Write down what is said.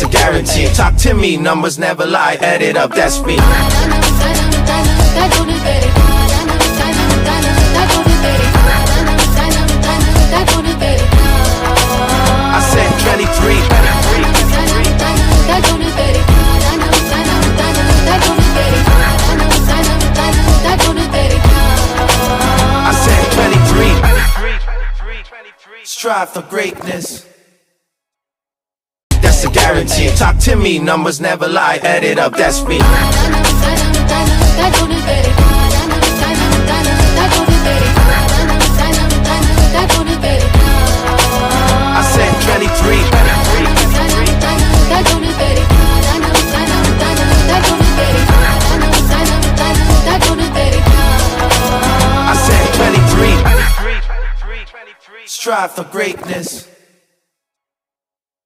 that's a guarantee. Talk to me, numbers never lie, add it up, that's me. I said 23. I said 23. Strive for greatness, that's a guarantee. Talk to me, numbers never lie, add it up, that's me. I said 23. I said 23. Strive for greatness.